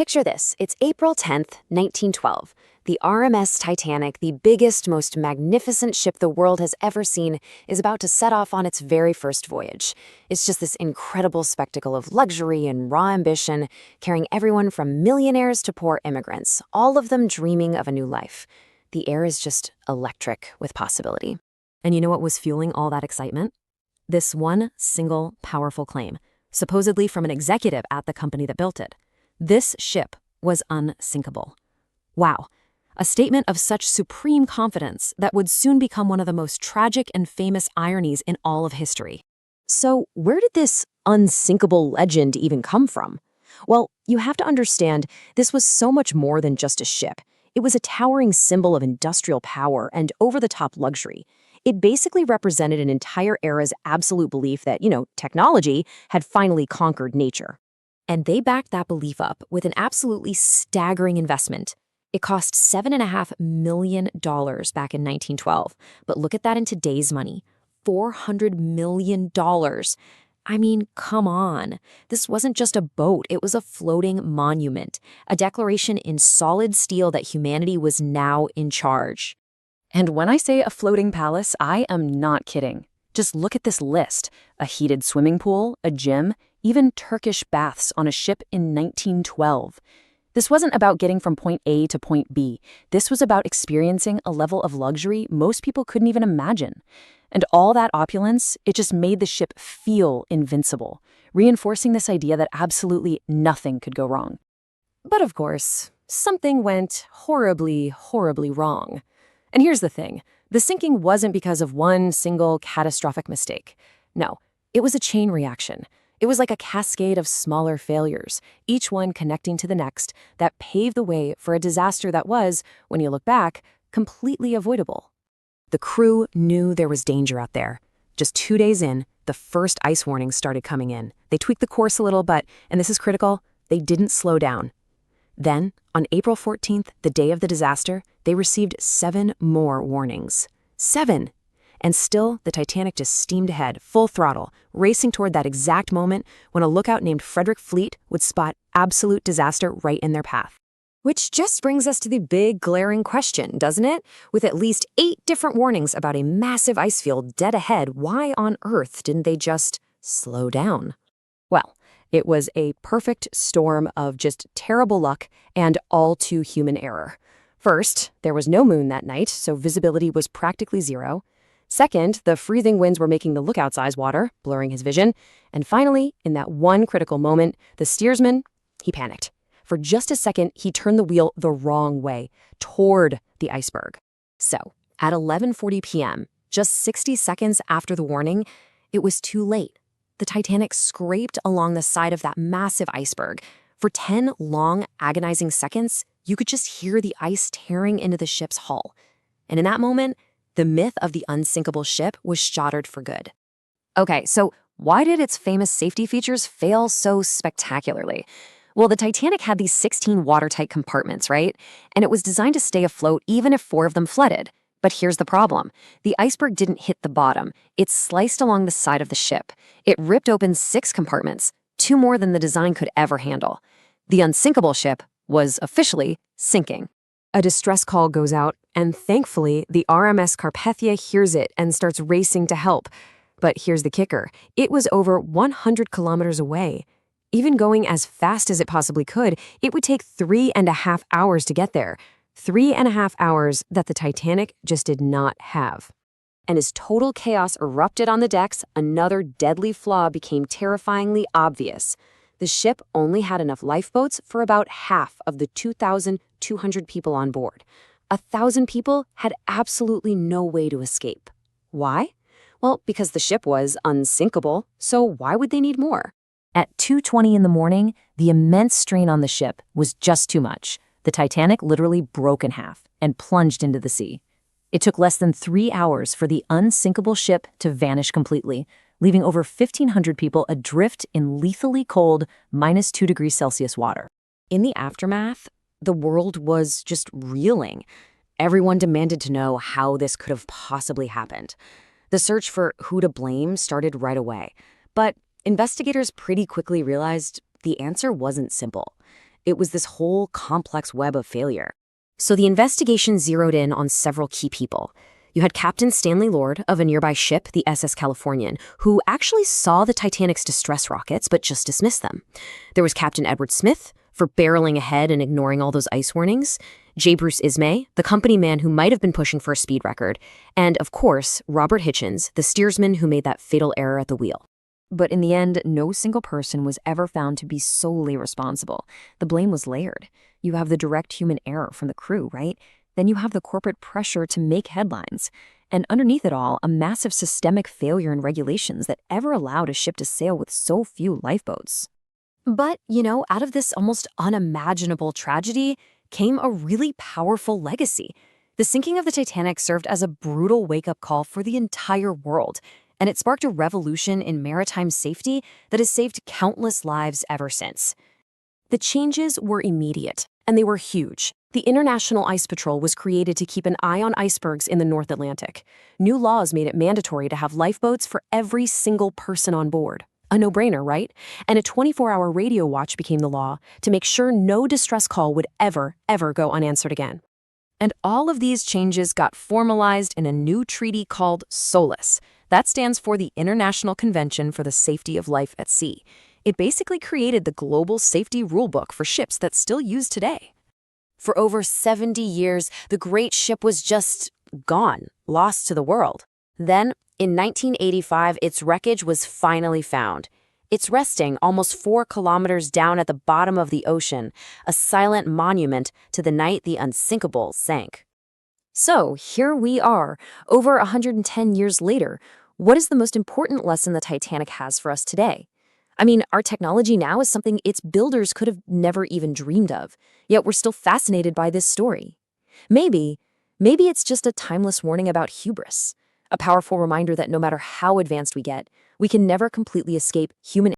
Picture this. It's April 10th, 1912. The RMS Titanic, the biggest, most magnificent ship the world has ever seen, is about to set off on its very first voyage. It's just this incredible spectacle of luxury and raw ambition, carrying everyone from millionaires to poor immigrants, all of them dreaming of a new life. The air is just electric with possibility. And you know what was fueling all that excitement? This one single powerful claim, supposedly from an executive at the company that built it. This ship was unsinkable. Wow. A statement of such supreme confidence that would soon become one of the most tragic and famous ironies in all of history. So, where did this unsinkable legend even come from? Well, you have to understand, this was so much more than just a ship. It was a towering symbol of industrial power and over-the-top luxury. It basically represented an entire era's absolute belief that, technology had finally conquered nature. And they backed that belief up with an absolutely staggering investment. It cost $7.5 million back in 1912. But look at that in today's money. $400 million. I mean, come on. This wasn't just a boat, it was a floating monument. A declaration in solid steel that humanity was now in charge. And when I say a floating palace, I am not kidding. Just look at this list. A heated swimming pool, a gym, even Turkish baths on a ship in 1912. This wasn't about getting from point A to point B. This was about experiencing a level of luxury most people couldn't even imagine. And all that opulence, it just made the ship feel invincible, reinforcing this idea that absolutely nothing could go wrong. But of course, something went horribly, horribly wrong. And here's the thing. The sinking wasn't because of one single catastrophic mistake. No, it was a chain reaction. It was like a cascade of smaller failures, each one connecting to the next, that paved the way for a disaster that was, when you look back, completely avoidable. The crew knew there was danger out there. Just 2 days in, the first ice warnings started coming in. They tweaked the course a little, but, and this is critical, they didn't slow down. Then, on April 14th, the day of the disaster, they received 7 more warnings. 7! And still, the Titanic just steamed ahead, full throttle, racing toward that exact moment when a lookout named Frederick Fleet would spot absolute disaster right in their path. Which just brings us to the big, glaring question, doesn't it? With at least 8 different warnings about a massive ice field dead ahead, why on earth didn't they just slow down? Well, it was a perfect storm of just terrible luck and all too human error. First, there was no moon that night, so visibility was practically zero. Second, the freezing winds were making the lookout's eyes water, blurring his vision. And finally, in that one critical moment, the steersman, he panicked. For just a second, he turned the wheel the wrong way, toward the iceberg. So, at 11:40 p.m., just 60 seconds after the warning, it was too late. The Titanic scraped along the side of that massive iceberg. For 10 long, agonizing seconds, you could just hear the ice tearing into the ship's hull. And in that moment, the myth of the unsinkable ship was shattered for good. Okay, so why did its famous safety features fail so spectacularly? Well, the Titanic had these 16 watertight compartments, right? And it was designed to stay afloat even if 4 of them flooded. But here's the problem. The iceberg didn't hit the bottom. It sliced along the side of the ship. It ripped open 6 compartments, 2 more than the design could ever handle. The unsinkable ship was officially sinking. A distress call goes out, and thankfully, the RMS Carpathia hears it and starts racing to help. But here's the kicker. It was over 100 kilometers away. Even going as fast as it possibly could, it would take 3.5 hours to get there. 3.5 hours that the Titanic just did not have. And as total chaos erupted on the decks, another deadly flaw became terrifyingly obvious. The ship only had enough lifeboats for about half of the 2,200 people on board. 1,000 people had absolutely no way to escape. Why? Well, because the ship was unsinkable, so why would they need more? At 2:20 in the morning, the immense strain on the ship was just too much. The Titanic literally broke in half and plunged into the sea. It took less than 3 hours for the unsinkable ship to vanish completely, leaving over 1,500 people adrift in lethally cold -2 degrees Celsius water. In the aftermath, the world was just reeling. Everyone demanded to know how this could have possibly happened. The search for who to blame started right away. But investigators pretty quickly realized the answer wasn't simple. It was this whole complex web of failure. So the investigation zeroed in on several key people. You had Captain Stanley Lord of a nearby ship, the SS Californian, who actually saw the Titanic's distress rockets but just dismissed them. There was Captain Edward Smith, for barreling ahead and ignoring all those ice warnings, J. Bruce Ismay, the company man who might have been pushing for a speed record, and, of course, Robert Hitchens, the steersman who made that fatal error at the wheel. But in the end, no single person was ever found to be solely responsible. The blame was layered. You have the direct human error from the crew, right? Then you have the corporate pressure to make headlines. And underneath it all, a massive systemic failure in regulations that ever allowed a ship to sail with so few lifeboats. But, out of this almost unimaginable tragedy came a really powerful legacy. The sinking of the Titanic served as a brutal wake-up call for the entire world, and it sparked a revolution in maritime safety that has saved countless lives ever since. The changes were immediate, and they were huge. The International Ice Patrol was created to keep an eye on icebergs in the North Atlantic. New laws made it mandatory to have lifeboats for every single person on board. A no-brainer, right? And a 24-hour radio watch became the law to make sure no distress call would ever go unanswered again. And all of these changes got formalized in a new treaty called SOLAS. That stands for the International Convention for the Safety of Life at Sea. It basically created the global safety rulebook for ships that's still used today. For over 70 years, the great ship was just gone, lost to the world. Then, in 1985, its wreckage was finally found. It's resting almost 4 kilometers down at the bottom of the ocean, a silent monument to the night the Unsinkable sank. So, here we are, over 110 years later. What is the most important lesson the Titanic has for us today? I mean, our technology now is something its builders could have never even dreamed of, yet we're still fascinated by this story. Maybe it's just a timeless warning about hubris, a powerful reminder that no matter how advanced we get, we can never completely escape human